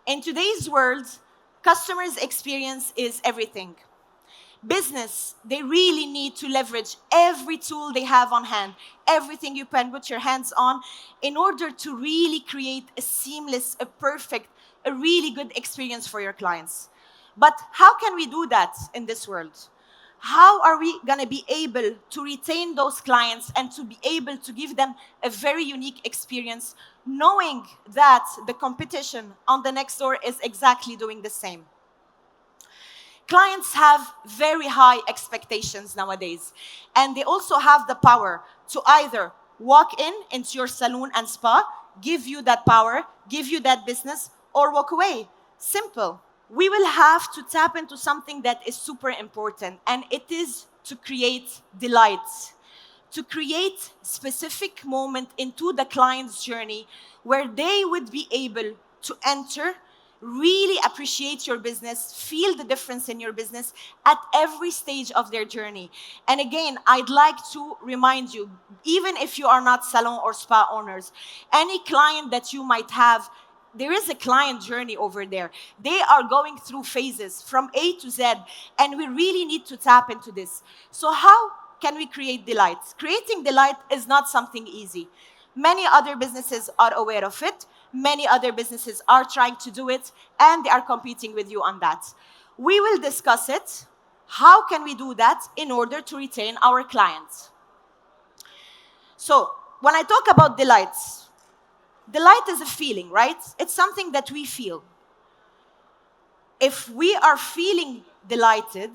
In today's world, customers' experience is everything. Business, they really need to leverage every tool they have on hand, everything you can put your hands on, in order to really create a seamless, a perfect, a really good experience for your clients. But how can we do that in this world? How are we going to be able to retain those clients and to be able to give them a very unique experience, knowing that the competition on the next door is exactly doing the same? Clients have very high expectations nowadays, and they also have the power to either walk into your salon and spa, give you that power, give you that business, or walk away. Simple. We will have to tap into something that is super important, and it is to create delight, to create specific moment into the client's journey where they would be able to enter, really appreciate your business, feel the difference in your business at every stage of their journey. And again, I'd like to remind you, even if you are not salon or spa owners, any client that you might have, there is a client journey over there. They are going through phases from A to Z, and we really need to tap into this. So how can we create delight? Creating delight is not something easy. Many other businesses are aware of it. Many other businesses are trying to do it, and they are competing with you on that. We will discuss it. How can we do that in order to retain our clients? So, when I talk about delights, delight is a feeling, right? It's something that we feel. If we are feeling delighted,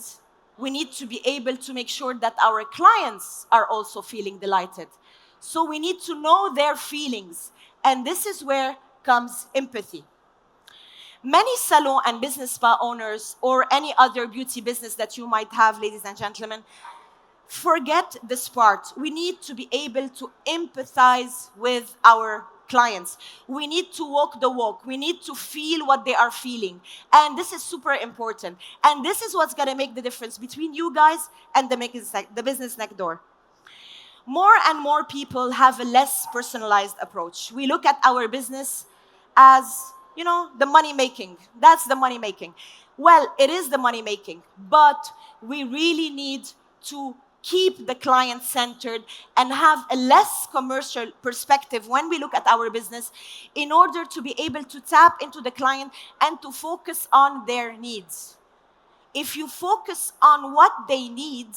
we need to be able to make sure that our clients are also feeling delighted. So we need to know their feelings. And this is where comes empathy. Many salon and business spa owners, or any other beauty business that you might have, ladies and gentlemen, forget this part. We need to be able to empathize with our clients. We need to walk the walk. We need to feel what they are feeling. And this is super important. And this is what's going to make the difference between you guys and the business next door. More and more people have a less personalized approach. We look at our business as, the money making. That's the money making. Well, it is the money making, but we really need to keep the client centered and have a less commercial perspective when we look at our business, in order to be able to tap into the client and to focus on their needs. If you focus on what they need,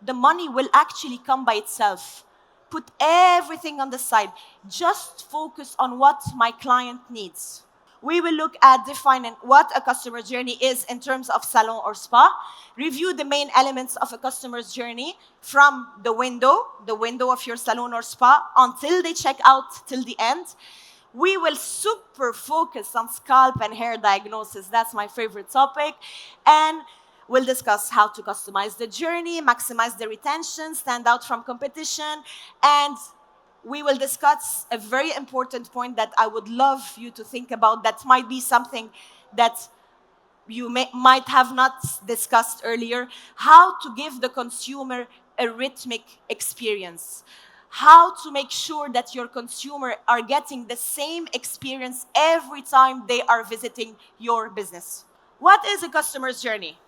the money will actually come by itself. Put everything on the side. Just focus on what my client needs. We will look at defining what a customer journey is in terms of salon or spa. Review the main elements of a customer's journey from the window of your salon or spa, until they check out till the end. We will super focus on scalp and hair diagnosis. That's my favorite topic. And we'll discuss how to customize the journey, maximize the retention, stand out from competition, and we will discuss a very important point that I would love you to think about, that might be something that you might have not discussed earlier: how to give the consumer a rhythmic experience. How to make sure that your consumer are getting the same experience every time they are visiting your business. What is a customer's journey?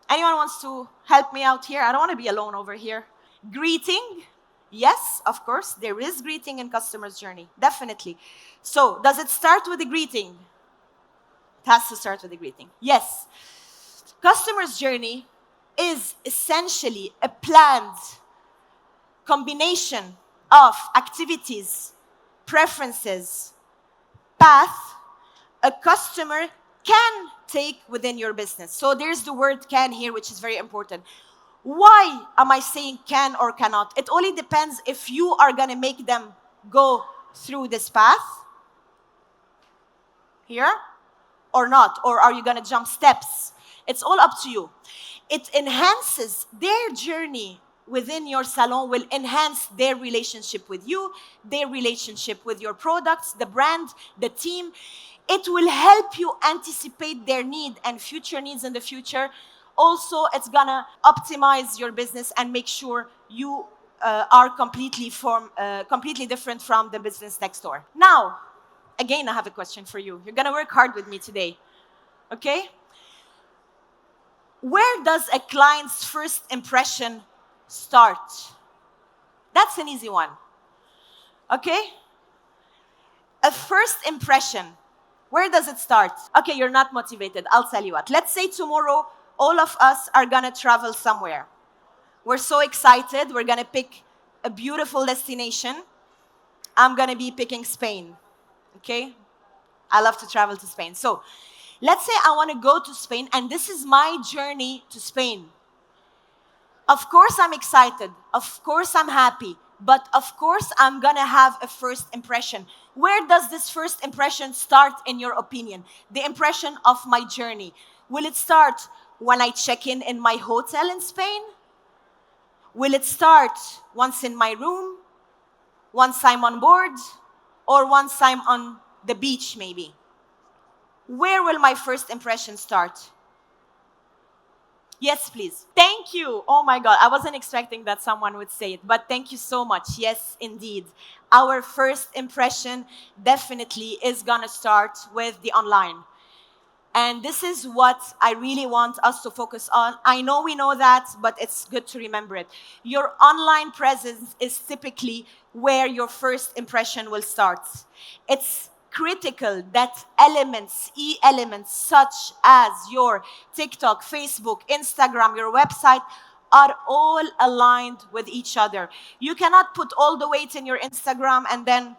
Anyone wants to help me out here? I don't want to be alone over here. Greeting. Yes, of course, there is greeting in customer's journey. Definitely. So, does it start with the greeting? It has to start with the greeting. Yes. Customer's journey is essentially a planned combination of activities, preferences, path a customer can take within your business. So there's the word can here, which is very important. Why am I saying can or cannot? It only depends if you are going to make them go through this path here or not, or are you going to jump steps? It's all up to you. It enhances their journey within your salon, will enhance their relationship with you, their relationship with your products, the brand, the team. It will help you anticipate their need and future needs in the future. Also, it's gonna optimize your business and make sure you are completely different from the business next door. Now, Again, I have a question for you. You're gonna work hard with me today, okay? Where does a client's first impression start? That's an easy one, okay? A first impression, where does it start? Okay, you're not motivated. I'll tell you what. Let's say tomorrow, all of us are gonna travel somewhere. We're so excited. We're gonna pick a beautiful destination. I'm gonna be picking Spain, okay? I love to travel to Spain. So let's say I wanna go to Spain, and this is my journey to Spain. Of course I'm excited. Of course I'm happy. But of course I'm gonna have a first impression. Where does this first impression start in your opinion? The impression of my journey. Will it start when I check in my hotel in Spain? Will it start once in my room? Once I'm on board? Or once I'm on the beach maybe? Where will my first impression start? Yes, please. Thank you. Oh my God, I wasn't expecting that someone would say it, but thank you so much. Yes, indeed. Our first impression definitely is gonna start with the online. And this is what I really want us to focus on. I know we know that, but it's good to remember it. Your online presence is typically where your first impression will start. It's critical that elements, e-elements, such as your TikTok, Facebook, Instagram, your website, are all aligned with each other. You cannot put all the weight in your Instagram and then,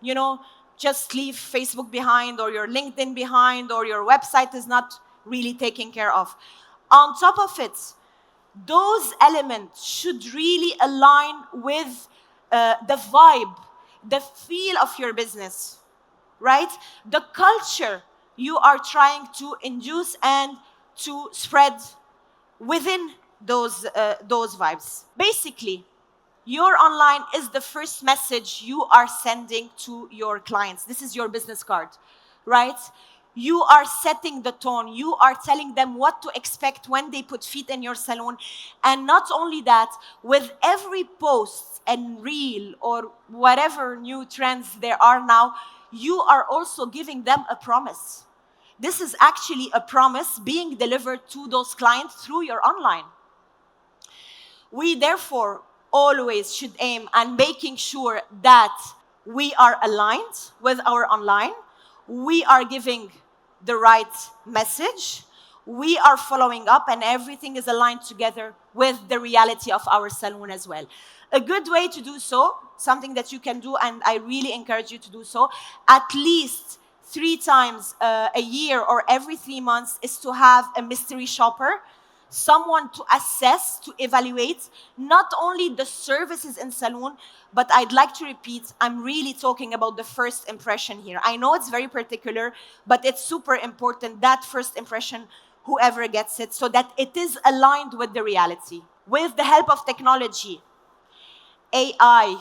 you know, just leave Facebook behind or your LinkedIn behind or your website is not really taken care of. On top of it, those elements should really align with the vibe, the feel of your business, right? The culture you are trying to induce and to spread within those vibes. Basically, your online is the first message you are sending to your clients. This is your business card, right? You are setting the tone. You are telling them what to expect when they put feet in your salon. And not only that, with every post and reel or whatever new trends there are now, you are also giving them a promise. This is actually a promise being delivered to those clients through your online. We therefore always should aim at making sure that we are aligned with our online, we are giving the right message, we are following up, and everything is aligned together with the reality of our salon as well. A good way to do so, something that you can do, and I really encourage you to do so, at least 3 times a year or every 3 months, is to have a mystery shopper, someone to assess, to evaluate, not only the services in salon, but I'd like to repeat, I'm really talking about the first impression here. I know it's very particular, but it's super important, that first impression, whoever gets it, so that it is aligned with the reality. With the help of technology, AI,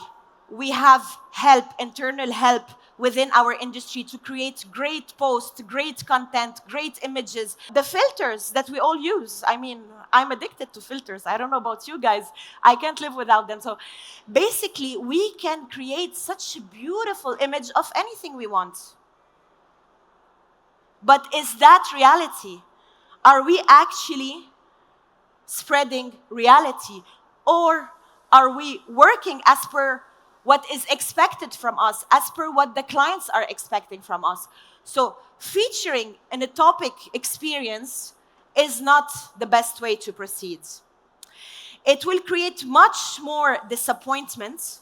we have help, internal help within our industry to create great posts, great content, great images. The filters that we all use, I mean, I'm addicted to filters. I don't know about you guys. I can't live without them. So basically, we can create such a beautiful image of anything we want. But is that reality? Are we actually spreading reality? Or are we working as per what is expected from us, as per what the clients are expecting from us? So featuring in a topic experience is not the best way to proceed. It will create much more disappointment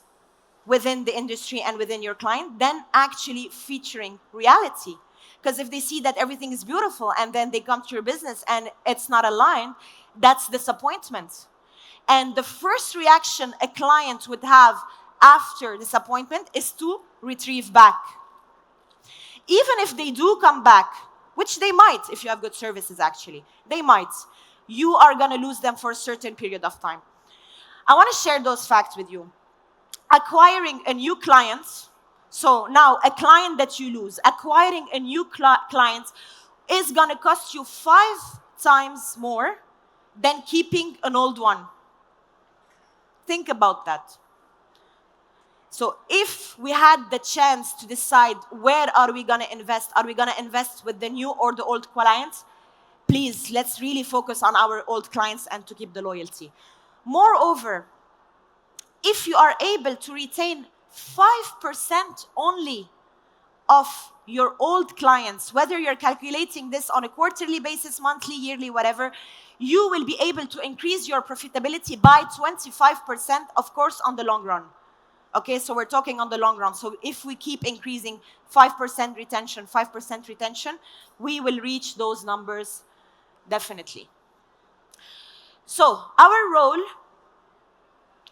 within the industry and within your client than actually featuring reality. Because if they see that everything is beautiful and then they come to your business and it's not aligned, that's disappointment. And the first reaction a client would have after disappointment is to retrieve back. Even if they do come back, which they might if you have good services actually, they might, you are gonna lose them for a certain period of time. I wanna share those facts with you. Acquiring a new client, so now a client that you lose, acquiring a new client is gonna cost you 5 times more than keeping an old one. Think about that. So if we had the chance to decide where are we going to invest with the new or the old clients? Please, let's really focus on our old clients and to keep the loyalty. Moreover, if you are able to retain 5% only of your old clients, whether you're calculating this on a quarterly basis, monthly, yearly, whatever, you will be able to increase your profitability by 25%, of course, on the long run. Okay, so we're talking on the long run. So if we keep increasing 5% retention, we will reach those numbers definitely. So our role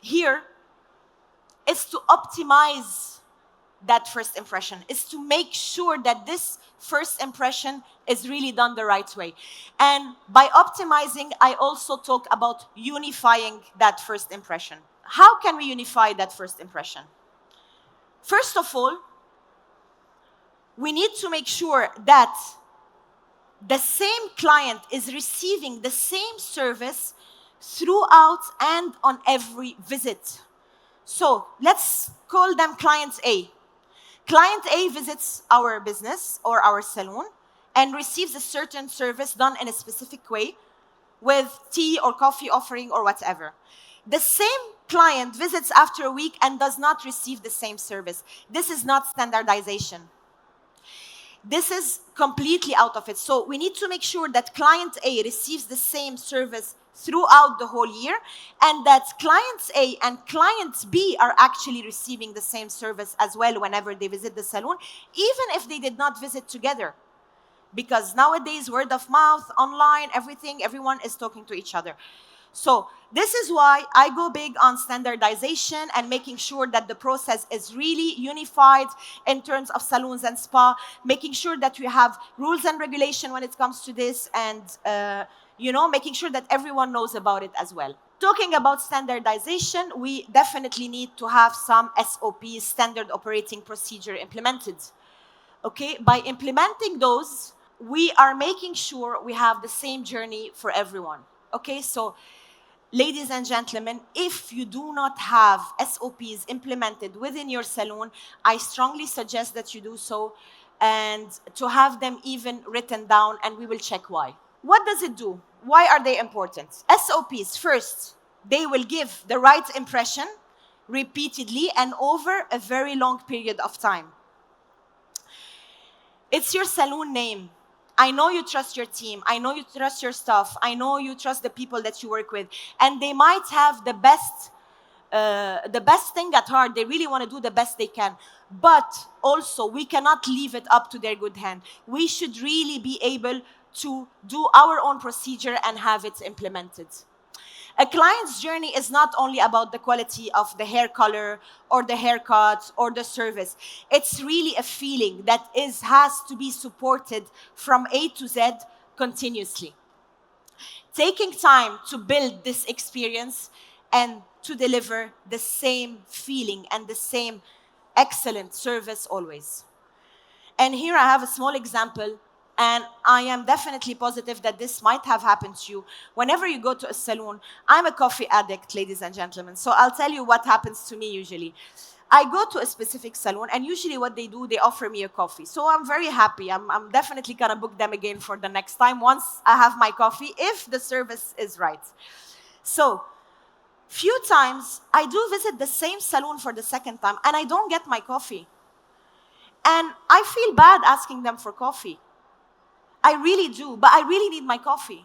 here is to optimize that first impression, is to make sure that this first impression is really done the right way. And by optimizing, I also talk about unifying that first impression. How can we unify that first impression? First of all, we need to make sure that the same client is receiving the same service throughout and on every visit. So let's call them client A. Client A visits our business or our salon and receives a certain service done in a specific way with tea or coffee offering or whatever. The same client visits after a week and does not receive the same service. This is not standardization. This is completely out of it. So we need to make sure that client A receives the same service throughout the whole year, and that clients A and clients B are actually receiving the same service as well whenever they visit the salon, even if they did not visit together. Because nowadays, word of mouth, online, everyone is talking to each other. So this is why I go big on standardization and making sure that the process is really unified in terms of salons and spa, making sure that we have rules and regulation when it comes to this, and making sure that everyone knows about it as well. Talking about standardization, we definitely need to have some SOPs, standard operating procedure, implemented. Okay, by implementing those, we are making sure we have the same journey for everyone. Okay, so ladies and gentlemen, if you do not have SOPs implemented within your salon, I strongly suggest that you do so, and to have them even written down, and we will check why. What does it do? Why are they important? SOPs, first, they will give the right impression repeatedly and over a very long period of time. It's your salon name. I know you trust your team. I know you trust your staff. I know you trust the people that you work with. And they might have the best thing at heart. They really want to do the best they can. But also, we cannot leave it up to their good hand. We should really be able to do our own procedure and have it implemented. A client's journey is not only about the quality of the hair color or the haircut or the service. It's really a feeling that has to be supported from A to Z continuously. Taking time to build this experience and to deliver the same feeling and the same excellent service always. And here I have a small example, and I am definitely positive that this might have happened to you. Whenever you go to a salon, I'm a coffee addict, ladies and gentlemen, so I'll tell you what happens to me usually. I go to a specific salon, and usually what they do, they offer me a coffee. So I'm very happy. I'm definitely gonna book them again for the next time once I have my coffee, if the service is right. So, few times, I do visit the same salon for the second time, and I don't get my coffee. And I feel bad asking them for coffee. I really do, but I really need my coffee.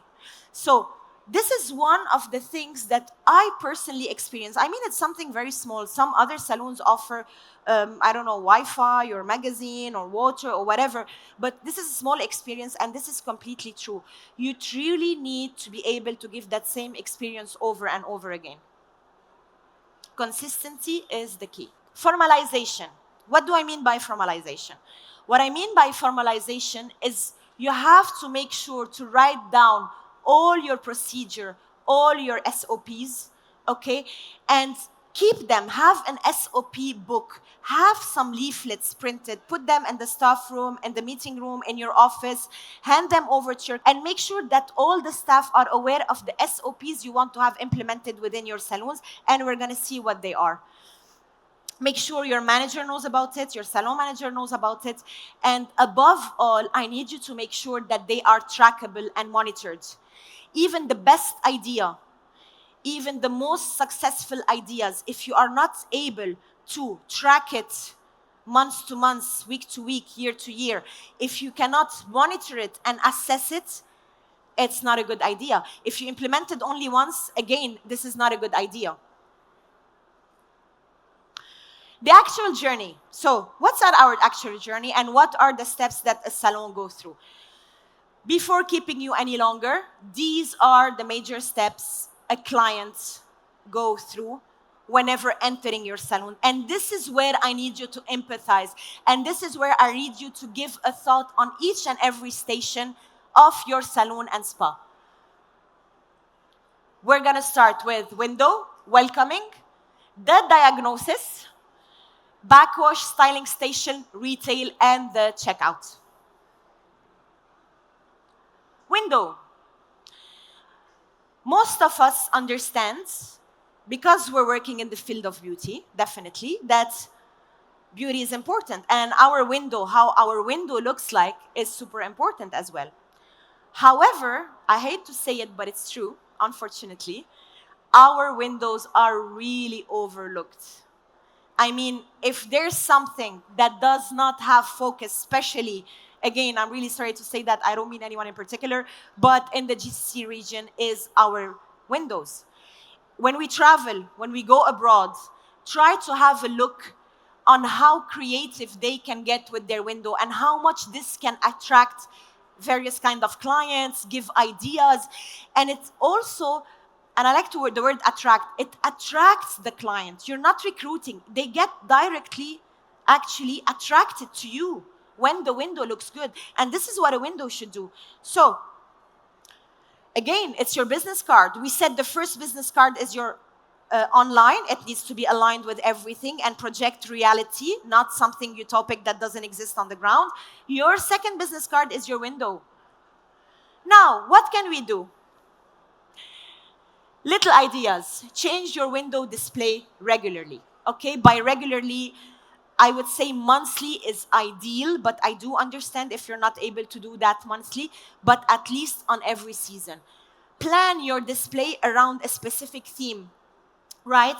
So this is one of the things that I personally experience. I mean, it's something very small. Some other salons offer, I don't know, Wi-Fi or magazine or water or whatever, but this is a small experience, and this is completely true. You truly need to be able to give that same experience over and over again. Consistency is the key. Formalization. What do I mean by formalization? What I mean by formalization is you have to make sure to write down all your procedure, all your SOPs, okay? And keep them, have an SOP book, have some leaflets printed, put them in the staff room, in the meeting room, in your office, hand them over to your, and make sure that all the staff are aware of the SOPs you want to have implemented within your salons, and we're gonna see what they are. Make sure your manager knows about it, your salon manager knows about it, and above all, I need you to make sure that they are trackable and monitored. Even the best idea, even the most successful ideas, if you are not able to track it month to month, week to week, year to year, if you cannot monitor it and assess it, it's not a good idea. If you implement it only once, again, this is not a good idea. The actual journey. So what's our actual journey and what are the steps that a salon goes through? Before keeping you any longer, these are the major steps a client goes through whenever entering your salon. And this is where I need you to empathize. And this is where I need you to give a thought on each and every station of your salon and spa. We're gonna start with window, welcoming, the diagnosis, backwash, styling station, retail, and the checkout. Window. Most of us understand, because we're working in the field of beauty, definitely, that beauty is important. And our window, how our window looks like, is super important as well. However, I hate to say it, but it's true, unfortunately, our windows are really overlooked. I mean, if there's something that does not have focus, especially, again, I'm really sorry to say that, I don't mean anyone in particular, but in the GCC region is our windows. When we travel, when we go abroad, try to have a look on how creative they can get with their window and how much this can attract various kind of clients, give ideas, and it's also, and I like to the word attract, it attracts the client. You're not recruiting. They get directly actually attracted to you when the window looks good. And this is what a window should do. So, again, it's your business card. We said the first business card is your online. It needs to be aligned with everything and project reality, not something utopic that doesn't exist on the ground. Your second business card is your window. Now, what can we do? Little ideas. Change your window display regularly. Okay, by regularly, I would say monthly is ideal, but I do understand if you're not able to do that monthly, but at least on every season. Plan your display around a specific theme, right?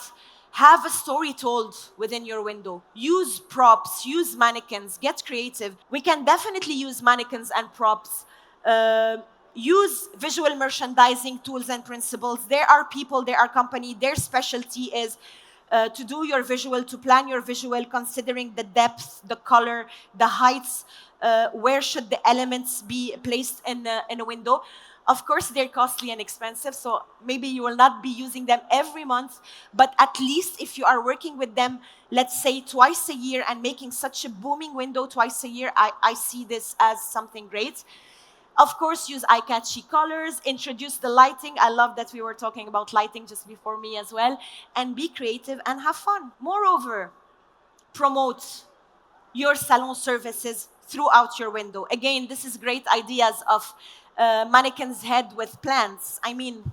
Have a story told within your window. Use props, use mannequins, get creative. We can definitely use mannequins and props. Use visual merchandising tools and principles. There are people, there are companies, their specialty is to do your visual, to plan your visual, considering the depth, the color, the heights, where should the elements be placed in a window. Of course, they're costly and expensive, so maybe you will not be using them every month, but at least if you are working with them, let's say twice a year and making such a booming window twice a year, I see this as something great. Of course, use eye-catchy colors, introduce the lighting. I love that we were talking about lighting just before me as well. And be creative and have fun. Moreover, promote your salon services throughout your window. Again, this is great ideas of mannequin's head with plants. I mean,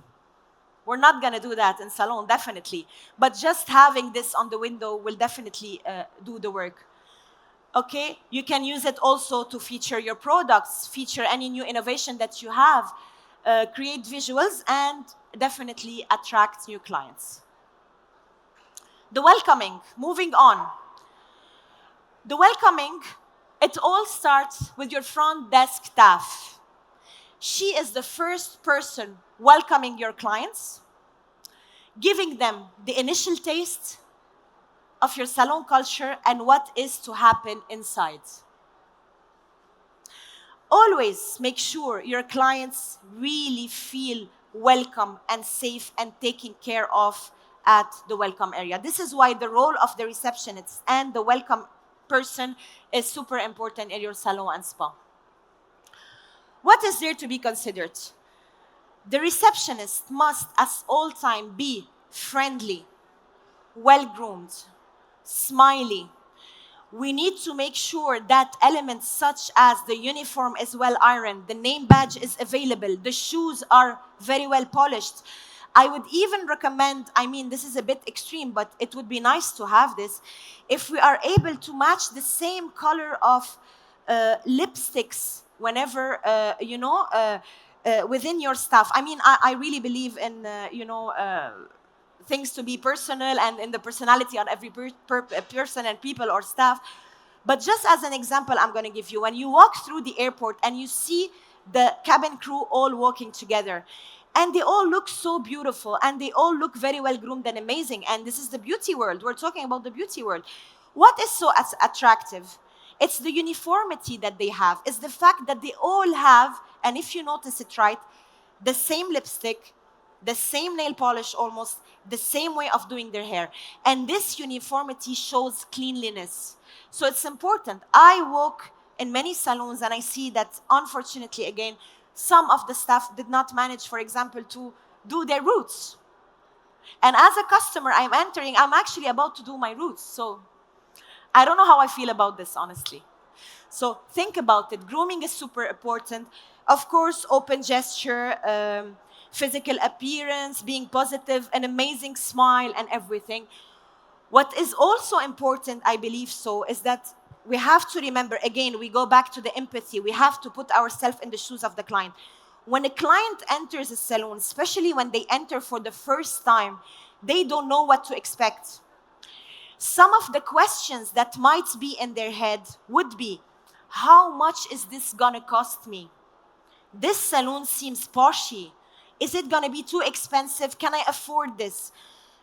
we're not going to do that in salon, definitely. But just having this on the window will definitely do the work. Okay, you can use it also to feature your products, feature any new innovation that you have, create visuals, and definitely attract new clients. The welcoming, moving on. The welcoming, it all starts with your front desk staff. She is the first person welcoming your clients, giving them the initial taste of your salon culture and what is to happen inside. Always make sure your clients really feel welcome and safe and taken care of at the welcome area. This is why the role of the receptionist and the welcome person is super important in your salon and spa. What is there to be considered? The receptionist must at all time be friendly, well-groomed, smiley. We need to make sure that elements such as the uniform is well ironed, the name badge is available, the shoes are very well polished. I would even recommend, I mean, this is a bit extreme, but it would be nice to have this, if we are able to match the same color of lipsticks whenever, within your staff. I mean, I really believe in, things to be personal and in the personality on every person and people or staff. But just as an example, I'm going to give you, when you walk through the airport and you see the cabin crew all walking together, and they all look so beautiful, and they all look very well groomed and amazing, and this is the beauty world. We're talking about the beauty world. What is so attractive? It's the uniformity that they have. It's the fact that they all have, and if you notice it right, the same lipstick, the same nail polish almost, the same way of doing their hair. And this uniformity shows cleanliness. So it's important. I walk in many salons and I see that, unfortunately, again, some of the staff did not manage, for example, to do their roots. And as a customer, I'm actually about to do my roots. So I don't know how I feel about this, honestly. So think about it. Grooming is super important. Of course, open gesture, physical appearance, being positive, an amazing smile, and everything. What is also important, I believe so, is that we have to remember, again, we go back to the empathy. We have to put ourselves in the shoes of the client. When a client enters a salon, especially when they enter for the first time, they don't know what to expect. Some of the questions that might be in their head would be, how much is this gonna cost me? This salon seems poshy. Is it gonna be too expensive? Can I afford this?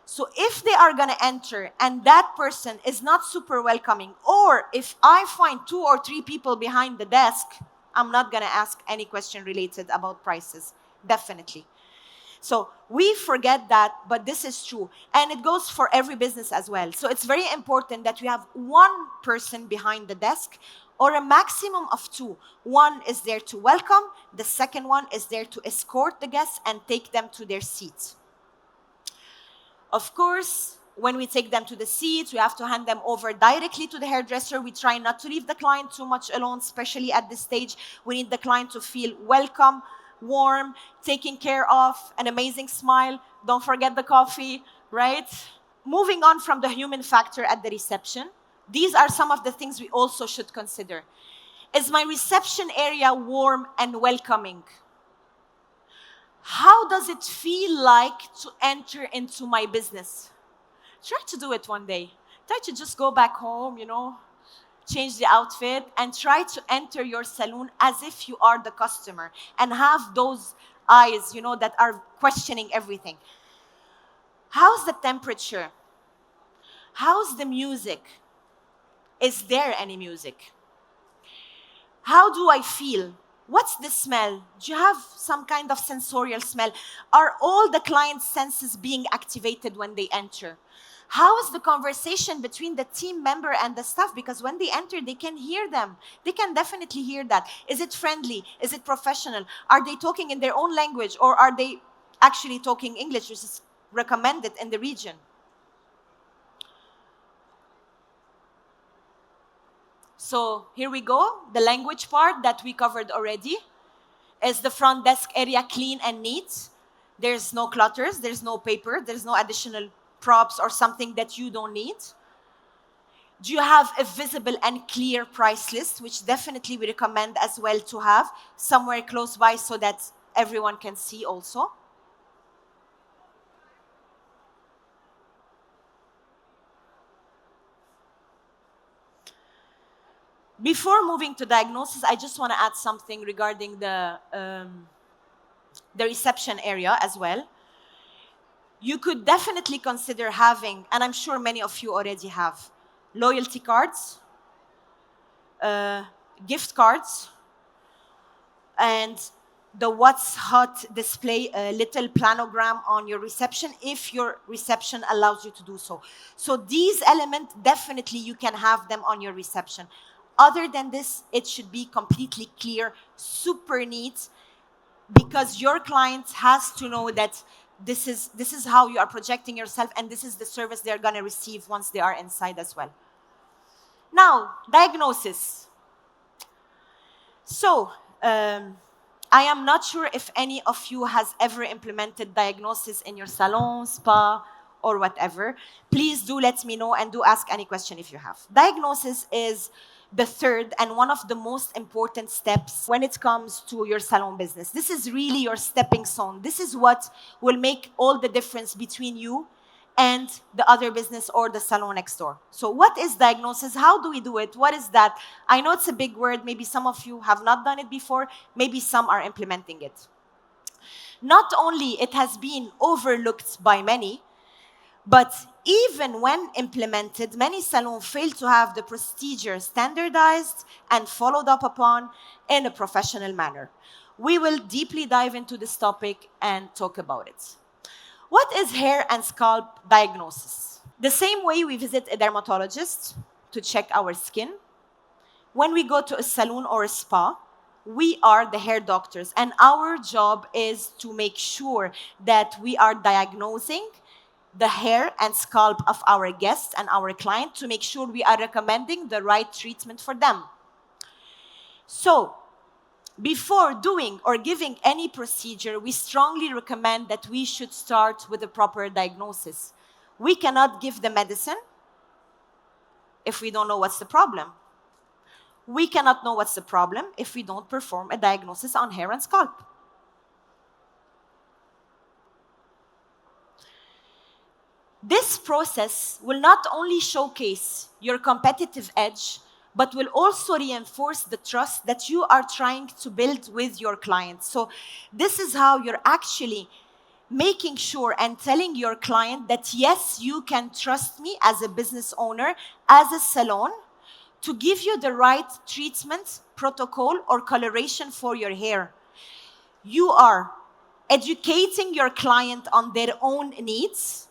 So if they are gonna enter and that person is not super welcoming, or if I find 2 or 3 people behind the desk, I'm not gonna ask any question related about prices, definitely. So we forget that, but this is true. And it goes for every business as well. So it's very important that we have one person behind the desk, or a maximum of 2. One is there to welcome, the second one is there to escort the guests and take them to their seats. Of course, when we take them to the seats, we have to hand them over directly to the hairdresser. We try not to leave the client too much alone, especially at this stage. We need the client to feel welcome, warm, taken care of, an amazing smile. Don't forget the coffee, right? Moving on from the human factor at the reception, these are some of the things we also should consider. Is my reception area warm and welcoming? How does it feel like to enter into my business? Try to do it one day. Try to just go back home, change the outfit, and try to enter your salon as if you are the customer and have those eyes, that are questioning everything. How's the temperature? How's the music? Is there any music? How do I feel? What's the smell? Do you have some kind of sensorial smell? Are all the client's senses being activated when they enter? How is the conversation between the team member and the staff? Because when they enter, they can hear them. They can definitely hear that. Is it friendly? Is it professional? Are they talking in their own language, or are they actually talking English, which is recommended in the region? So here we go. The language part that we covered already. Is the front desk area clean and neat? There's no clutters, there's no paper, there's no additional props or something that you don't need. Do you have a visible and clear price list, which definitely we recommend as well to have somewhere close by so that everyone can see also? Before moving to diagnosis, I just want to add something regarding the reception area as well. You could definitely consider having, and I'm sure many of you already have, loyalty cards, gift cards, and the what's hot display, a little planogram on your reception if your reception allows you to do so. So these elements, definitely you can have them on your reception. Other than this, it should be completely clear, super neat, because your client has to know that this is how you are projecting yourself, and this is the service they're going to receive once they are inside as well. Now, diagnosis. So, I am not sure if any of you has ever implemented diagnosis in your salon, spa, or whatever. Please do let me know and do ask any question if you have. Diagnosis is the third and one of the most important steps when it comes to your salon business. This is really your stepping stone. This is what will make all the difference between you and the other business or the salon next door. So what is diagnosis? How do we do it? What is that? I know it's a big word. Maybe some of you have not done it before. Maybe some are implementing it. Not only it has been overlooked by many, but even when implemented, many salons fail to have the procedure standardized and followed up upon in a professional manner. We will deeply dive into this topic and talk about it. What is hair and scalp diagnosis? The same way we visit a dermatologist to check our skin, when we go to a salon or a spa, we are the hair doctors, and our job is to make sure that we are diagnosing the hair and scalp of our guests and our client to make sure we are recommending the right treatment for them. So, before doing or giving any procedure, we strongly recommend that we should start with a proper diagnosis. We cannot give the medicine if we don't know what's the problem. We cannot know what's the problem if we don't perform a diagnosis on hair and scalp. This process will not only showcase your competitive edge, but will also reinforce the trust that you are trying to build with your clients. So this is how you're actually making sure and telling your client that yes, you can trust me as a business owner, as a salon, to give you the right treatment, protocol, or coloration for your hair. You are educating your client on their own needs.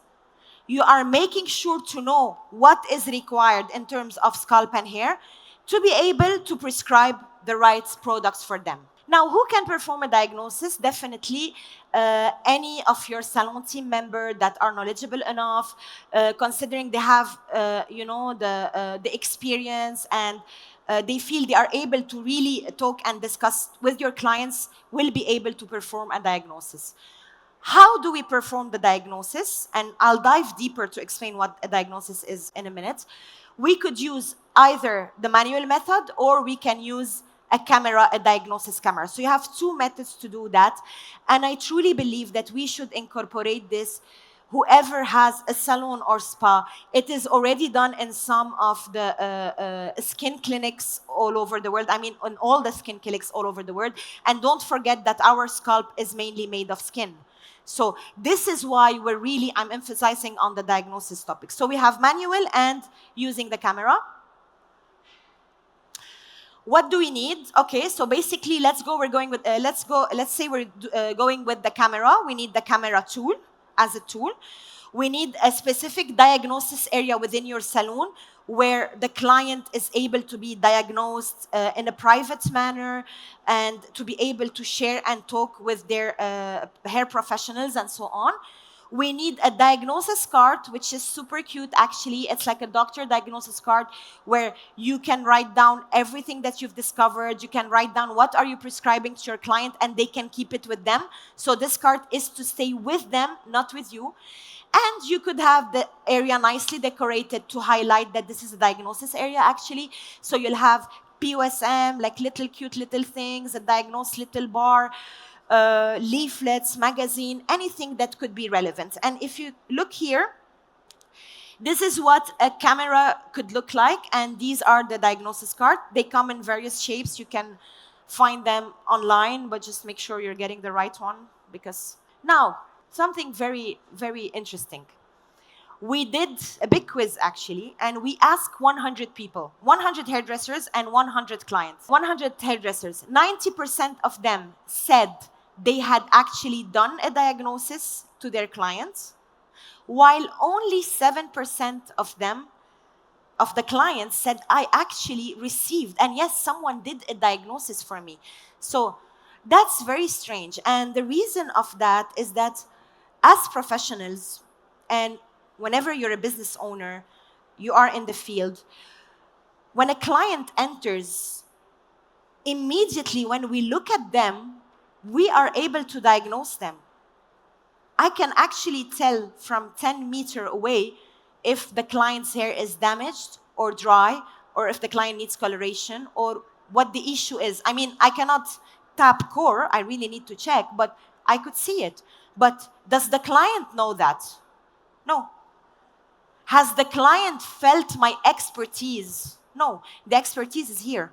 You are making sure to know what is required in terms of scalp and hair to be able to prescribe the right products for them. Now, who can perform a diagnosis? Definitely any of your salon team member that are knowledgeable enough, considering they have, the experience and they feel they are able to really talk and discuss with your clients will be able to perform a diagnosis. How do we perform the diagnosis? And I'll dive deeper to explain what a diagnosis is in a minute. We could use either the manual method or we can use a camera, a diagnosis camera. So you have two methods to do that. And I truly believe that we should incorporate this. Whoever has a salon or spa, it is already done in some of the skin clinics all over the world. I mean, on all the skin clinics all over the world. And don't forget that our scalp is mainly made of skin. So this is why I'm emphasizing on the diagnosis topic. So we have manual and using the camera. What do we need? Okay, so basically, let's say we're going with the camera. We need the camera tool as a tool. We need a specific diagnosis area within your salon where the client is able to be diagnosed in a private manner and to be able to share and talk with their hair professionals and so on. We need a diagnosis card, which is super cute, actually. It's like a doctor diagnosis card where you can write down everything that you've discovered. You can write down what are you prescribing to your client, and they can keep it with them. So this card is to stay with them, not with you. And you could have the area nicely decorated to highlight that this is a diagnosis area, actually. So you'll have POSM, like little cute little things, a diagnosed little bar, leaflets, magazine, anything that could be relevant. And if you look here, this is what a camera could look like, and these are the diagnosis cards. They come in various shapes. You can find them online, but just make sure you're getting the right one, because now, something very, very interesting. We did a big quiz, actually, and we asked 100 people, 100 hairdressers and 100 clients. 100 hairdressers, 90% of them said they had actually done a diagnosis to their clients, while only 7% of them, of the clients, said, I actually received, and yes, someone did a diagnosis for me. So that's very strange. And the reason of that is that as professionals, and whenever you're a business owner, you are in the field, when a client enters, immediately when we look at them, we are able to diagnose them. I can actually tell from 10 meters away if the client's hair is damaged or dry, or if the client needs coloration, or what the issue is. I mean, I cannot tap core, I really need to check, but I could see it. But does the client know that? No. Has the client felt my expertise? No. The expertise is here.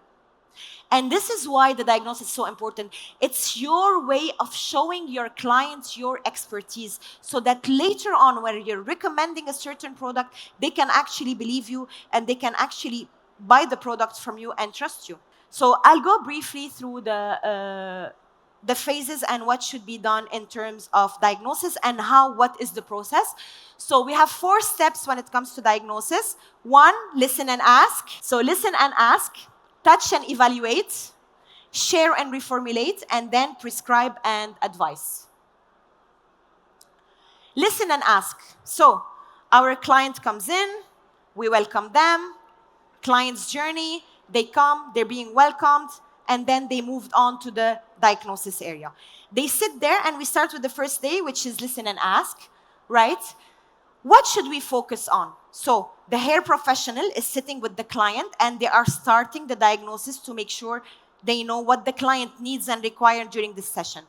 And this is why the diagnosis is so important. It's your way of showing your clients your expertise so that later on, when you're recommending a certain product, they can actually believe you and they can actually buy the product from you and trust you. So I'll go briefly through the phases and what should be done in terms of diagnosis and what is the process. So we have 4 steps when it comes to diagnosis. 1, listen and ask. So listen and ask, touch and evaluate, share and reformulate, and then prescribe and advise. Listen and ask. So our client comes in, we welcome them, client's journey, they come, they're being welcomed, and then they moved on to the diagnosis area. They sit there and we start with the first day, which is listen and ask, right? What should we focus on? So the hair professional is sitting with the client and they are starting the diagnosis to make sure they know what the client needs and requires during this session.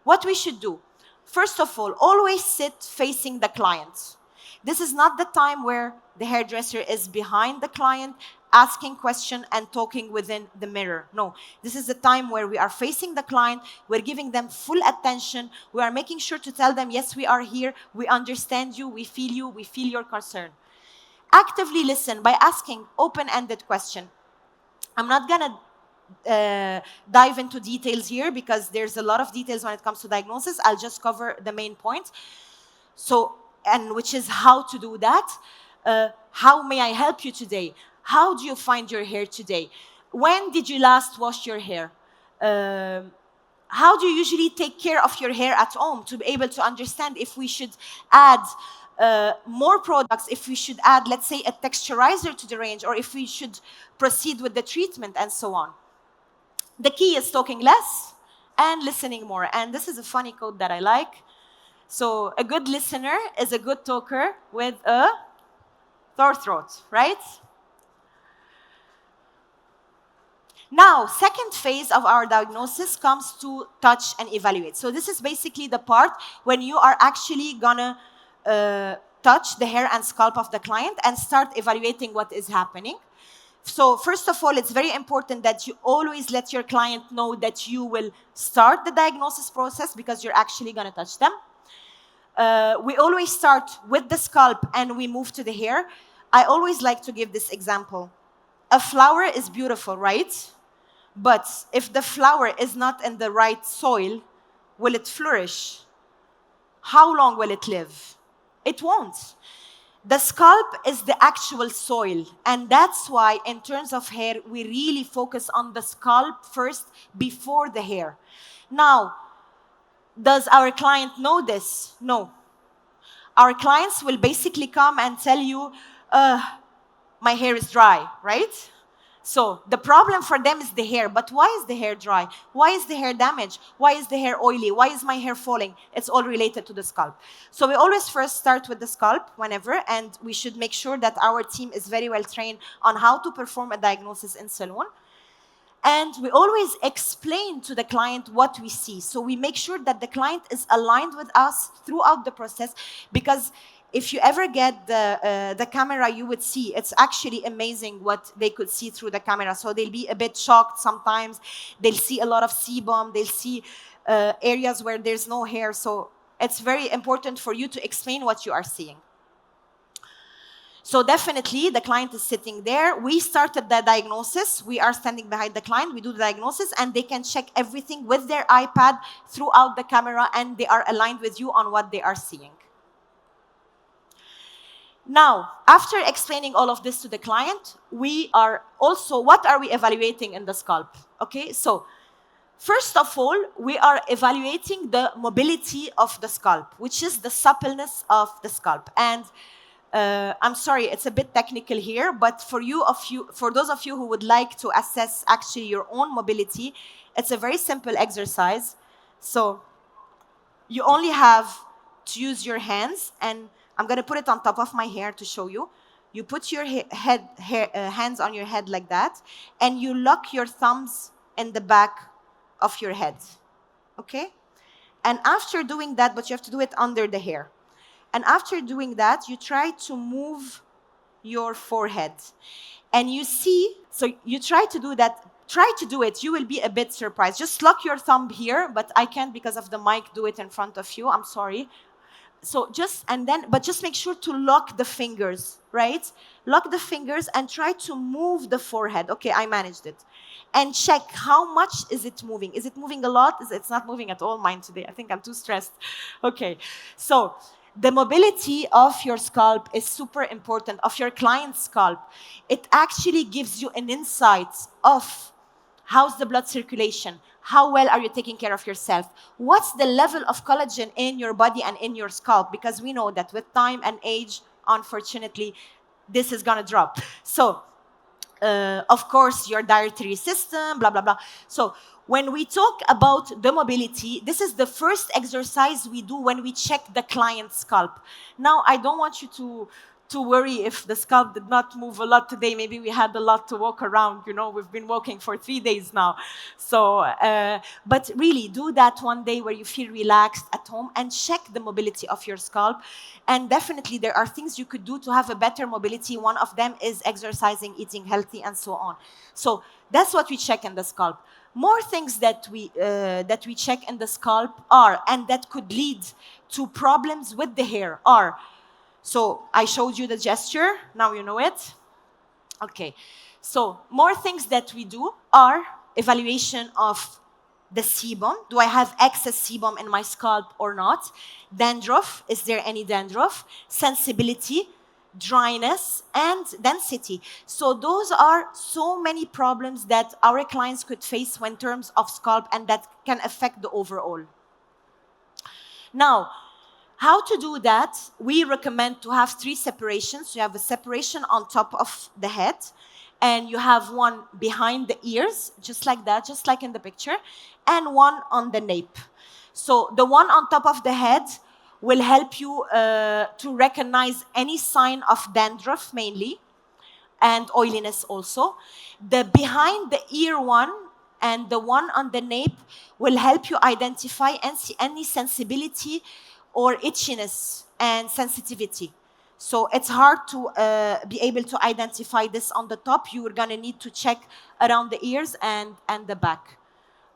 What we should do, first of all, always sit facing the client. This is not the time where the hairdresser is behind the client asking questions and talking within the mirror. No, this is the time where we are facing the client, we're giving them full attention, we are making sure to tell them, yes, we are here, we understand you, we feel your concern. Actively listen by asking open-ended questions. I'm not gonna dive into details here because there's a lot of details when it comes to diagnosis. I'll just cover the main point. So, and which is how to do that. How may I help you today? How do you find your hair today? When did you last wash your hair? How do you usually take care of your hair at home to be able to understand if we should add more products, if we should add, let's say, a texturizer to the range, or if we should proceed with the treatment and so on. The key is talking less and listening more. And this is a funny quote that I like. So a good listener is a good talker with a sore throat, right? Now, second phase of our diagnosis comes to touch and evaluate. So this is basically the part when you are actually gonna touch the hair and scalp of the client and start evaluating what is happening. So first of all, it's very important that you always let your client know that you will start the diagnosis process because you're actually gonna touch them. We always start with the scalp and we move to the hair. I always like to give this example. A flower is beautiful, right? But if the flower is not in the right soil, will it flourish? How long will it live? It won't. The scalp is the actual soil, and that's why in terms of hair, we really focus on the scalp first before the hair. Now, does our client know this? No. Our clients will basically come and tell you, my hair is dry, right? So the problem for them is the hair. But why is the hair dry? Why is the hair damaged? Why is the hair oily? Why is my hair falling? It's all related to the scalp. So we always first start with the scalp whenever, and we should make sure that our team is very well trained on how to perform a diagnosis in salon. And we always explain to the client what we see. So we make sure that the client is aligned with us throughout the process, because if you ever get the camera, you would see it's actually amazing what they could see through the camera. So they'll be a bit shocked sometimes. They'll see a lot of sebum. They'll see areas where there's no hair. So it's very important for you to explain what you are seeing. So definitely, the client is sitting there. We started the diagnosis. We are standing behind the client. We do the diagnosis, and they can check everything with their iPad throughout the camera, and they are aligned with you on what they are seeing. Now, after explaining all of this to the client, we are also, what are we evaluating in the scalp? Okay, so first of all, we are evaluating the mobility of the scalp, which is the suppleness of the scalp. And I'm sorry, it's a bit technical here, but for those of you who would like to assess actually your own mobility, it's a very simple exercise. So you only have to use your hands, and I'm going to put it on top of my hair to show you. You put your hands on your head like that, and you lock your thumbs in the back of your head, okay? And after doing that, but you have to do it under the hair. And after doing that, you try to move your forehead. And you see, so you try to do that, try to do it, you will be a bit surprised. Just lock your thumb here, but I can't because of the mic do it in front of you, I'm sorry. So just, and then, but just make sure to lock the fingers, right? Lock the fingers and try to move the forehead. Okay, I managed it. And check how much is it moving. Is it moving a lot? It's not moving at all, mine today. I think I'm too stressed. Okay, so the mobility of your scalp is super important, of your client's scalp. It actually gives you an insight of how's the blood circulation, how well are you taking care of yourself, what's the level of collagen in your body and in your scalp, because we know that with time and age, unfortunately, this is gonna drop. So of course, your dietary system, blah, blah, blah. So when we talk about the mobility, this is the first exercise we do when we check the client's scalp. Now, I don't want you to worry if the scalp did not move a lot today. Maybe we had a lot to walk around. You know, we've been walking for 3 days now. So, but really, do that one day where you feel relaxed at home and check the mobility of your scalp. And definitely, there are things you could do to have a better mobility. One of them is exercising, eating healthy, and so on. So that's what we check in the scalp. More things that we check in the scalp are, and that could lead to problems with the hair are, so I showed you the gesture, now you know it. Okay, so more things that we do are evaluation of the sebum. Do I have excess sebum in my scalp or not? Dandruff, is there any dandruff? Sensibility, dryness, and density. So those are so many problems that our clients could face when terms of scalp, and that can affect the overall. Now, how to do that? We recommend to have 3 separations. You have a separation on top of the head, and you have one behind the ears, just like that, just like in the picture, and one on the nape. So the one on top of the head will help you to recognize any sign of dandruff mainly, and oiliness also. The behind the ear one and the one on the nape will help you identify any sensibility or itchiness and sensitivity. So it's hard to be able to identify this on the top. You are going to need to check around the ears and the back.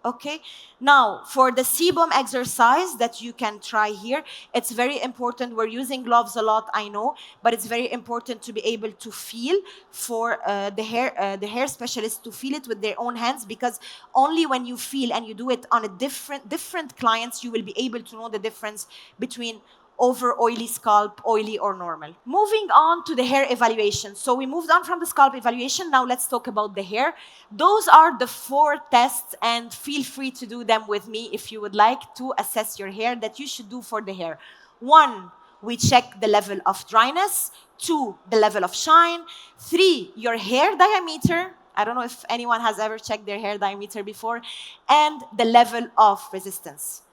Okay, now for the sebum exercise that you can try here, it's very important. We're using gloves a lot, I know, but it's very important to be able to feel for the hair specialist to feel it with their own hands, because only when you feel and you do it on a different clients, you will be able to know the difference between over oily scalp, oily or normal. Moving on to the hair evaluation. So we moved on from the scalp evaluation. Now let's talk about the hair. Those are the 4 tests, and feel free to do them with me if you would like to assess your hair, that you should do for the hair. 1, we check the level of dryness. 2, the level of shine. 3, your hair diameter. I don't know if anyone has ever checked their hair diameter before. And the level of resistance.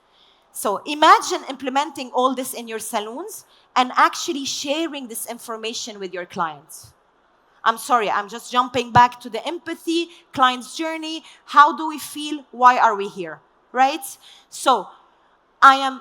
So imagine implementing all this in your salons and actually sharing this information with your clients. I'm sorry, I'm just jumping back to the empathy, client's journey. How do we feel? Why are we here? Right? So I am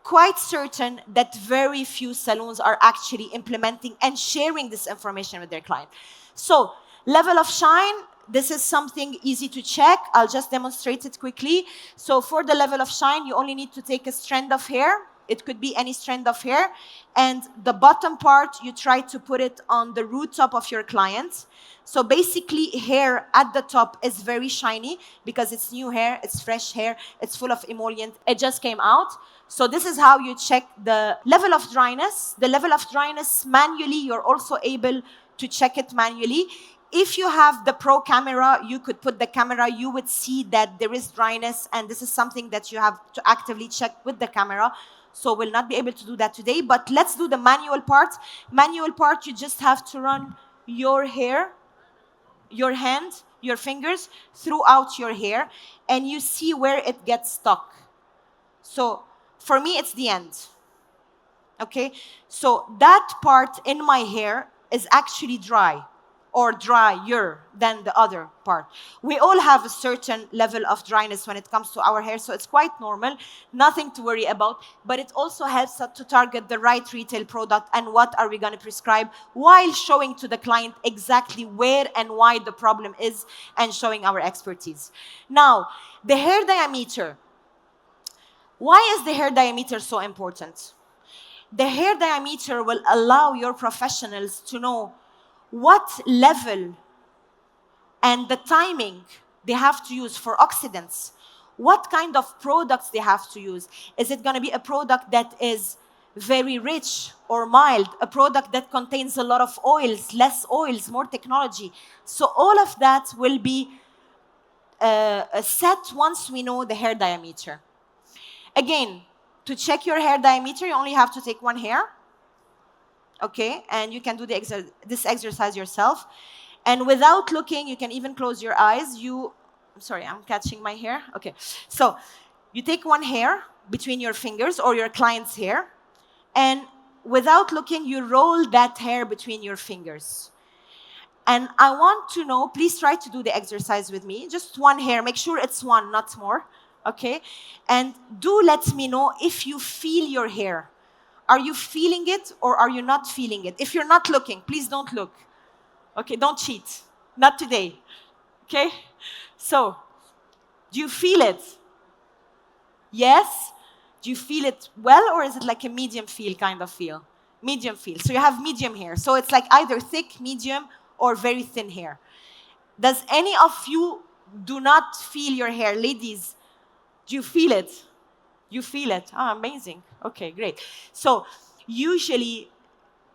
quite certain that very few salons are actually implementing and sharing this information with their client. So level of shine, this is something easy to check. I'll just demonstrate it quickly. So for the level of shine, you only need to take a strand of hair. It could be any strand of hair. And the bottom part, you try to put it on the root top of your client. So basically, hair at the top is very shiny because it's new hair, it's fresh hair, it's full of emollient. It just came out. So this is how you check the level of dryness. The level of dryness manually, you're also able to check it manually. If you have the pro camera, you could put the camera, you would see that there is dryness, and this is something that you have to actively check with the camera. So we'll not be able to do that today, but let's do the manual part. Manual part, you just have to run your hair, your hand, your fingers throughout your hair, and you see where it gets stuck. So for me, it's the end. Okay? So that part in my hair is actually dry or drier than the other part. We all have a certain level of dryness when it comes to our hair, so it's quite normal, nothing to worry about, but it also helps us to target the right retail product and what are we going to prescribe while showing to the client exactly where and why the problem is and showing our expertise. Now, the hair diameter. Why is the hair diameter so important? The hair diameter will allow your professionals to know what level and the timing they have to use for oxidants, what kind of products they have to use. Is it going to be a product that is very rich or mild, a product that contains a lot of oils, less oils, more technology? So all of that will be set once we know the hair diameter. Again, to check your hair diameter, you only have to take one hair, okay? And you can do this exercise yourself. And without looking, you can even close your eyes. I'm sorry, I'm catching my hair. Okay, so you take one hair between your fingers or your client's hair, and without looking, you roll that hair between your fingers. And I want to know, please try to do the exercise with me. Just one hair, make sure it's one, not more, okay? And do let me know if you feel your hair. Are you feeling it or are you not feeling it? If you're not looking, please don't look. Okay, don't cheat. Not today. Okay? So, do you feel it? Yes? Do you feel it well, or is it like a medium feel kind of feel? Medium feel. So you have medium hair. So it's like either thick, medium, or very thin hair. Does any of you do not feel your hair? Ladies, do you feel it? You feel it? Ah, amazing. Okay, great. So usually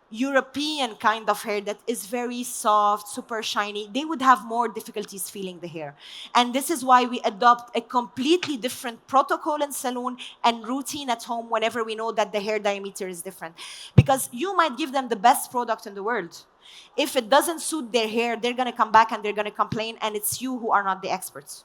European kind of hair that is very soft, super shiny, they would have more difficulties feeling the hair. And this is why we adopt a completely different protocol in salon and routine at home whenever we know that the hair diameter is different. Because you might give them the best product in the world. If it doesn't suit their hair, they're going to come back and they're going to complain, and it's you who are not the experts.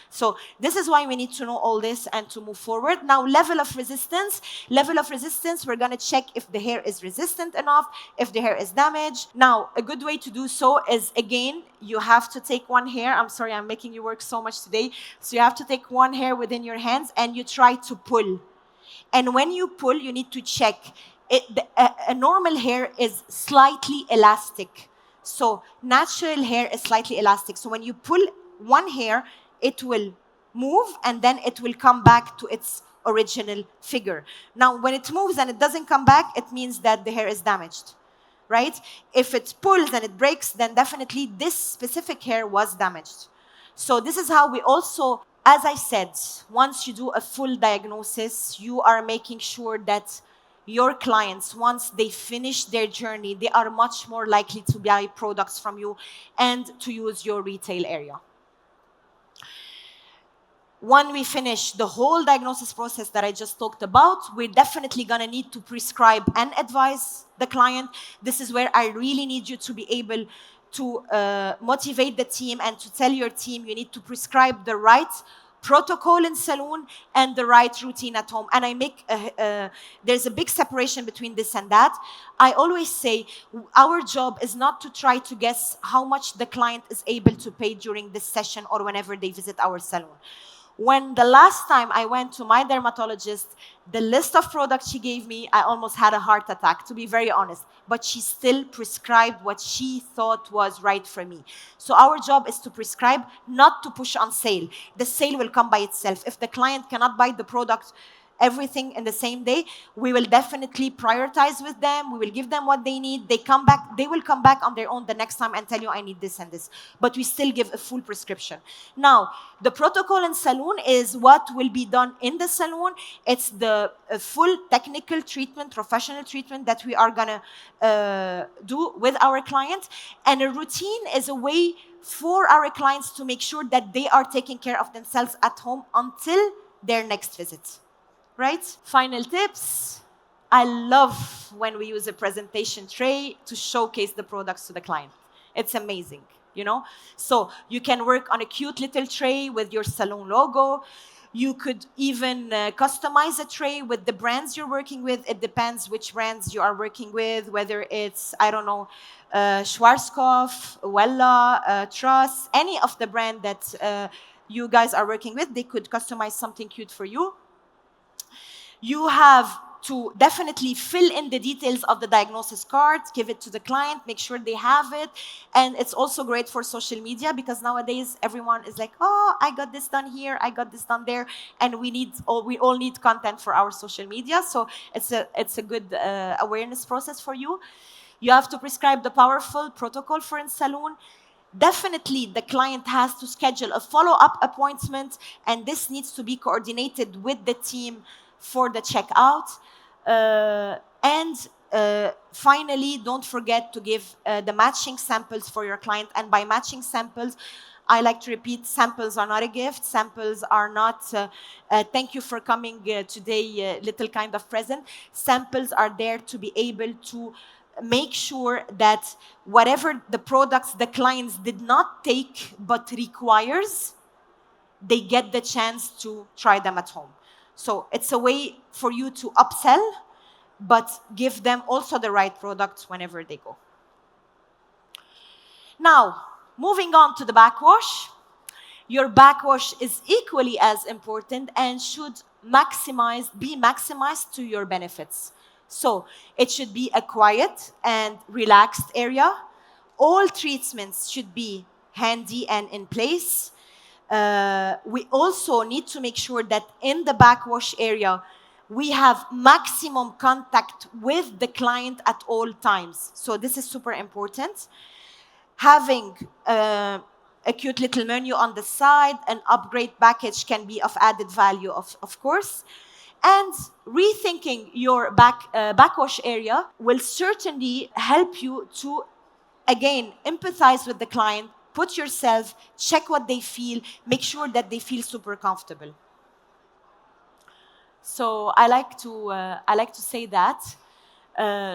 So this is why we need to know all this and to move forward. Now, level of resistance. Level of resistance, we're going to check if the hair is resistant enough, if the hair is damaged. Now, a good way to do so is, again, you have to take one hair. I'm sorry, I'm making you work so much today. So you have to take one hair within your hands and you try to pull. And when you pull, you need to check. A normal hair is slightly elastic. So natural hair is slightly elastic. So when you pull one hair, it will move and then it will come back to its original figure. Now, when it moves and it doesn't come back, it means that the hair is damaged, right? If it pulls and it breaks, then definitely this specific hair was damaged. So this is how we also, as I said, once you do a full diagnosis, you are making sure that your clients, once they finish their journey, they are much more likely to buy products from you and to use your retail area. When we finish the whole diagnosis process that I just talked about, we're definitely going to need to prescribe and advise the client. This is where I really need you to be able to motivate the team and to tell your team you need to prescribe the right protocol in salon and the right routine at home. And I make, there's a big separation between this and that. I always say our job is not to try to guess how much the client is able to pay during this session or whenever they visit our salon. When the last time I went to my dermatologist, the list of products she gave me, I almost had a heart attack, to be very honest. But she still prescribed what she thought was right for me. So our job is to prescribe, not to push on sale. The sale will come by itself. If the client cannot buy the product, everything in the same day, we will definitely prioritize with them. We will give them what they need. They will come back on their own the next time and tell you, I need this and this. But we still give a full prescription. Now, the protocol in salon is what will be done in the salon. It's the full technical treatment, professional treatment that we are going to do with our client. And a routine is a way for our clients to make sure that they are taking care of themselves at home until their next visit. Right? Final tips. I love when we use a presentation tray to showcase the products to the client. It's amazing, you know? So you can work on a cute little tray with your salon logo. You could even customize a tray with the brands you're working with. It depends which brands you are working with, whether it's, I don't know, Schwarzkopf, Wella, Truss, any of the brand that you guys are working with, they could customize something cute for you. You have to definitely fill in the details of the diagnosis card, give it to the client, make sure they have it. And it's also great for social media because nowadays everyone is like, oh, I got this done here, I got this done there. And we all need content for our social media. So it's a good awareness process for you. You have to prescribe the powerful protocol for in-salon. Definitely, the client has to schedule a follow-up appointment, and this needs to be coordinated with the team for the checkout. And finally, don't forget to give the matching samples for your client. And by matching samples, I like to repeat, samples are not a gift. Samples are not, thank you for coming today, little kind of present. Samples are there to be able to make sure that whatever the products the clients did not take but requires, they get the chance to try them at home. So it's a way for you to upsell, but give them also the right products whenever they go. Now, moving on to the backwash. Your backwash is equally as important and should be maximized to your benefits. So it should be a quiet and relaxed area. All treatments should be handy and in place. We also need to make sure that in the backwash area, we have maximum contact with the client at all times. So this is super important. Having a cute little menu on the side, an upgrade package can be of added value, of course. And rethinking your backwash area will certainly help you to, again, empathize with the client, put yourself, check what they feel, make sure that they feel super comfortable. So I like to say that.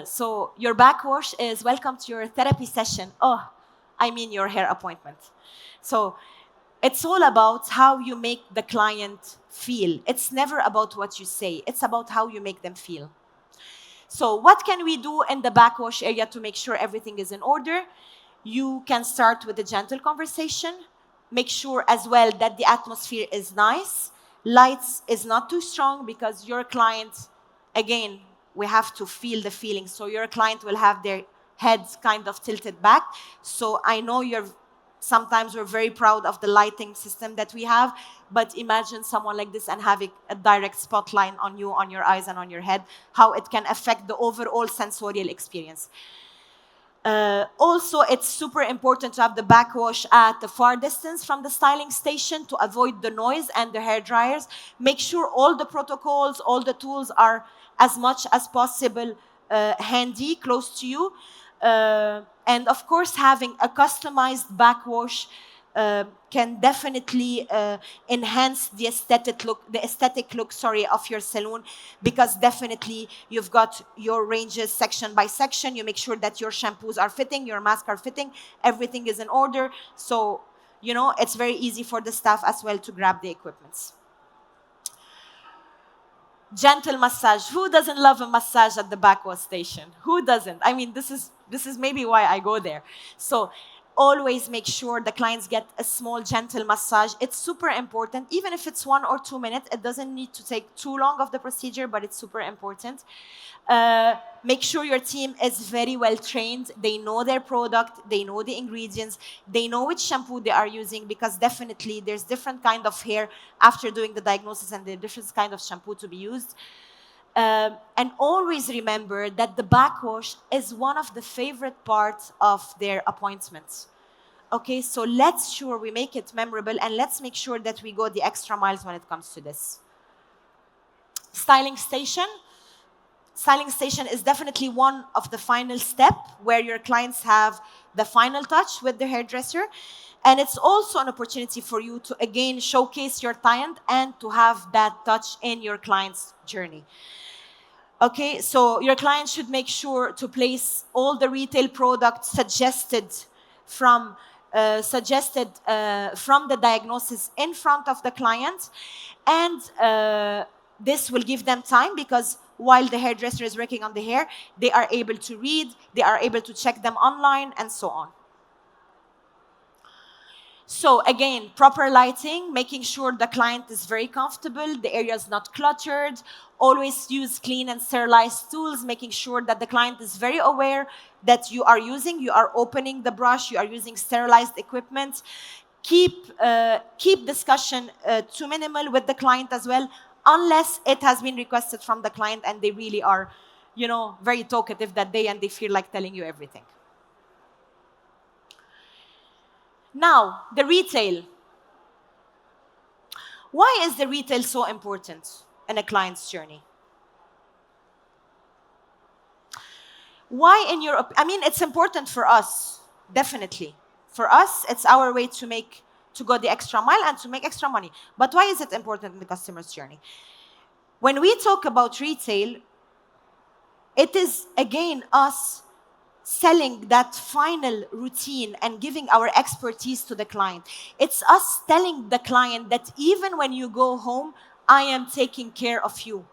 So your backwash is welcome to your therapy session. Oh, I mean your hair appointment. So it's all about how you make the client feel. It's never about what you say. It's about how you make them feel. So what can we do in the backwash area to make sure everything is in order? You can start with a gentle conversation. Make sure as well that the atmosphere is nice. Lights is not too strong because your client, again, we have to feel the feeling. So your client will have their heads kind of tilted back. So I know sometimes we're very proud of the lighting system that we have, but imagine someone like this and having a direct spotlight on you, on your eyes and on your head, how it can affect the overall sensorial experience. Also, it's super important to have the backwash at the far distance from the styling station to avoid the noise and the hair dryers. Make sure all the protocols, all the tools are as much as possible handy, close to you. And of course, having a customized backwash can definitely enhance the aesthetic look, of your salon, because definitely you've got your ranges section by section. You make sure that your shampoos are fitting, your masks are fitting, everything is in order. So, it's very easy for the staff as well to grab the equipments. Gentle massage. Who doesn't love a massage at the backwash station? Who doesn't? I mean, this is maybe why I go there. So always make sure the clients get a small gentle massage. It's super important. Even if it's 1 or 2 minutes, it doesn't need to take too long of the procedure, but it's super important. Make sure your team is very well trained. They know their product, they know the ingredients, they know which shampoo they are using, because definitely there's different kind of hair after doing the diagnosis and the different kind of shampoo to be used. And always remember that the backwash is one of the favorite parts of their appointments. Okay, so let's sure we make it memorable, and let's make sure that we go the extra miles when it comes to this. Styling station. Styling station is definitely one of the final step where your clients have the final touch with the hairdresser. And it's also an opportunity for you to, again, showcase your talent and to have that touch in your client's journey. Okay, so your client should make sure to place all the retail products suggested from suggested from the diagnosis in front of the client. And this will give them time, because while the hairdresser is working on the hair, they are able to read, they are able to check them online, and so on. So again, proper lighting, making sure the client is very comfortable, the area is not cluttered. Always use clean and sterilized tools, making sure that the client is very aware that you are opening the brush, you are using sterilized equipment. Keep discussion to minimal with the client as well, unless it has been requested from the client and they really are, very talkative that day and they feel like telling you everything. Now, the retail. Why is the retail so important in a client's journey? Why, in your I mean, it's important for us, definitely. For us, it's our way to go the extra mile and to make extra money. But why is it important in the customer's journey? When we talk about retail, it is, again, us selling that final routine and giving our expertise to the client. It's us telling the client that even when you go home, I am taking care of you.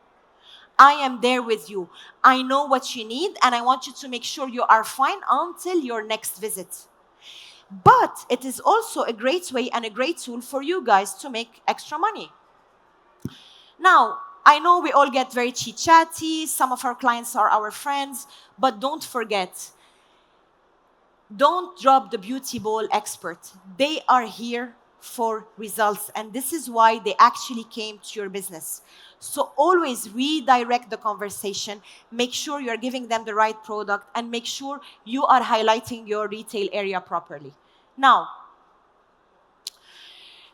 I am there with you. I know what you need, and I want you to make sure you are fine until your next visit. But it is also a great way and a great tool for you guys to make extra money. Now, I know we all get very chit-chatty. Some of our clients are our friends, but don't forget, don't drop the beauty ball expert. They are here for results, and this is why they actually came to your business. So always redirect the conversation, make sure you're giving them the right product, and make sure you are highlighting your retail area properly. Now,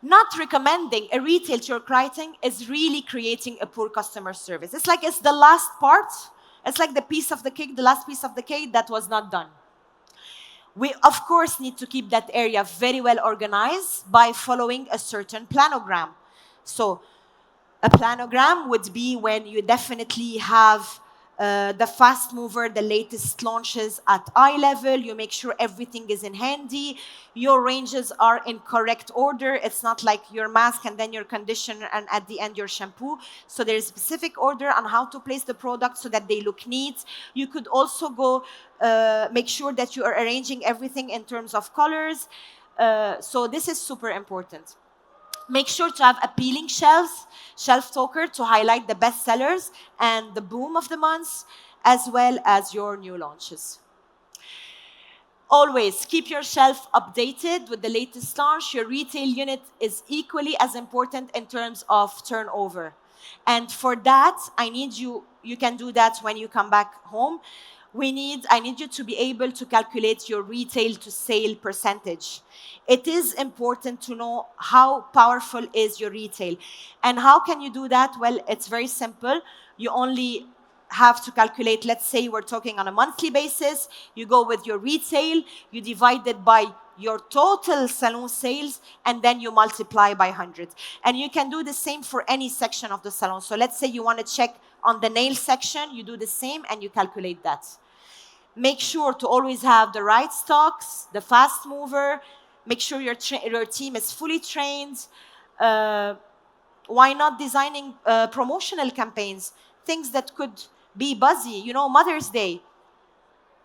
not recommending a retail to your client is really creating a poor customer service. It's the last part. It's like the piece of the cake, the last piece of the cake that was not done. We, of course, need to keep that area very well organized by following a certain planogram. So a planogram would be when you definitely have the fast mover, the latest launches at eye level. You make sure everything is in handy. Your ranges are in correct order. It's not like your mask and then your conditioner and at the end your shampoo. So there's specific order on how to place the product so that they look neat. You could also go make sure that you are arranging everything in terms of colors. So this is super important. Make sure to have appealing shelf talker to highlight the best sellers and the boom of the months, as well as your new launches. Always keep your shelf updated with the latest launch. Your retail unit is equally as important in terms of turnover. And for that, you can do that when you come back home. I need you to be able to calculate your retail to sale percentage. It is important to know how powerful is your retail. And how can you do that? Well, it's very simple. You only have to calculate, let's say we're talking on a monthly basis, you go with your retail, you divide it by your total salon sales, and then you multiply by 100. And you can do the same for any section of the salon. So let's say you want to check on the nail section, you do the same and you calculate that. Make sure to always have the right stocks, the fast mover. Make sure your team is fully trained. Why not designing promotional campaigns? Things that could be buzzy. Mother's Day.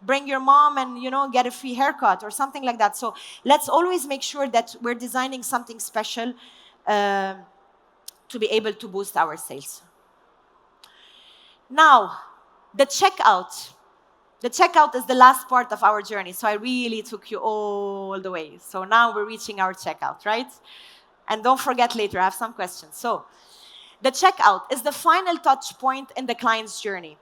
Bring your mom and, get a free haircut or something like that. So let's always make sure that we're designing something special to be able to boost our sales. Now, the checkout. The checkout is the last part of our journey, so I really took you all the way. So now we're reaching our checkout, right? And don't forget later, I have some questions. So the checkout is the final touch point in the client's journey.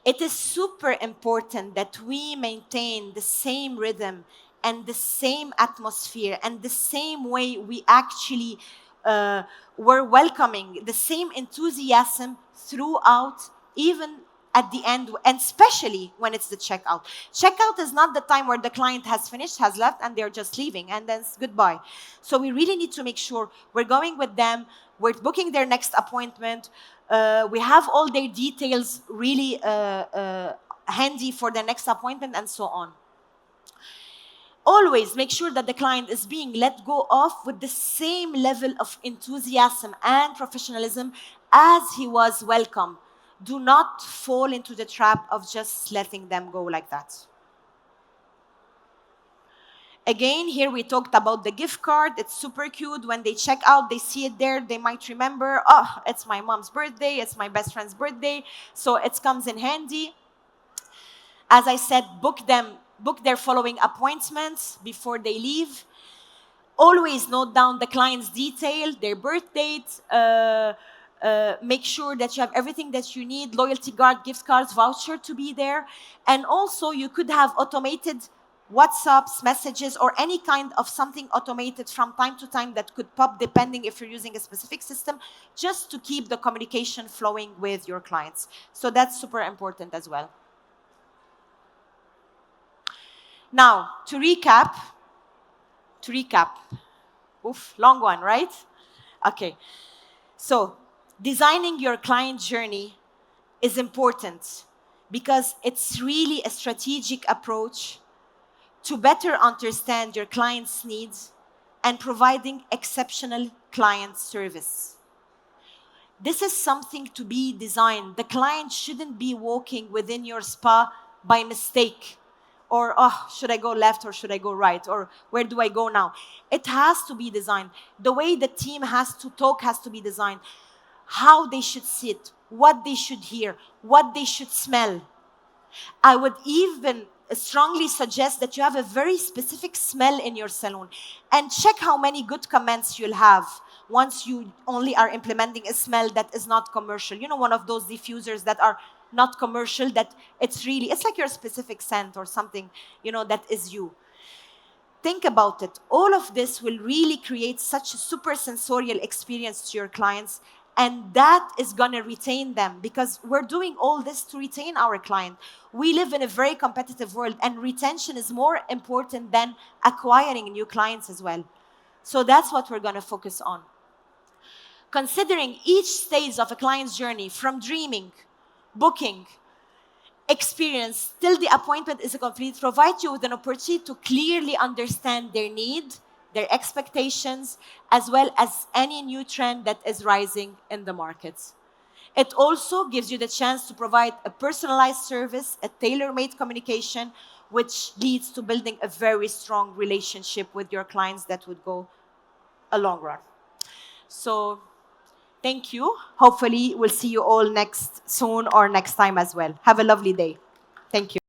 It is super important that we maintain the same rhythm and the same atmosphere and the same way we actually were welcoming, the same enthusiasm throughout, even at the end, and especially when it's the checkout. Checkout is not the time where the client has finished, has left, and they're just leaving, and then it's goodbye. So we really need to make sure we're going with them, we're booking their next appointment, we have all their details really handy for the next appointment, and so on. Always make sure that the client is being let go of with the same level of enthusiasm and professionalism as he was welcome. Do not fall into the trap of just letting them go like that. Again, here we talked about the gift card. It's super cute. When they check out, they see it there. They might remember, oh, it's my mom's birthday. It's my best friend's birthday. So it comes in handy. As I said, book their following appointments before they leave. Always note down the client's detail, their birth date. Make sure that you have everything that you need, loyalty card, gift cards, voucher to be there. And also you could have automated WhatsApps, messages, or any kind of something automated from time to time that could pop depending if you're using a specific system, just to keep the communication flowing with your clients. So that's super important as well. Now, to recap, oof, long one, right? Okay, so designing your client journey is important because it's really a strategic approach to better understand your client's needs and providing exceptional client service. This is something to be designed. The client shouldn't be walking within your spa by mistake, or, oh, should I go left or should I go right? Or where do I go now? It has to be designed. The way the team has to talk has to be designed. How they should sit, what they should hear, what they should smell. I would even strongly suggest that you have a very specific smell in your salon, and check how many good comments you'll have once you only are implementing a smell that is not commercial. You know, one of those diffusers that are not commercial, that it's like your specific scent or something, you know, that is you. Think about it. All of this will really create such a super sensorial experience to your clients, and that is going to retain them, because we're doing all this to retain our client. We live in a very competitive world, and retention is more important than acquiring new clients as well. So that's what we're going to focus on. Considering each stage of a client's journey, from dreaming, booking, experience till the appointment is complete, provide you with an opportunity to clearly understand their need, their expectations, as well as any new trend that is rising in the markets. It also gives you the chance to provide a personalized service, a tailor-made communication, which leads to building a very strong relationship with your clients that would go a long run. So thank you. Hopefully, we'll see you all soon or next time as well. Have a lovely day. Thank you.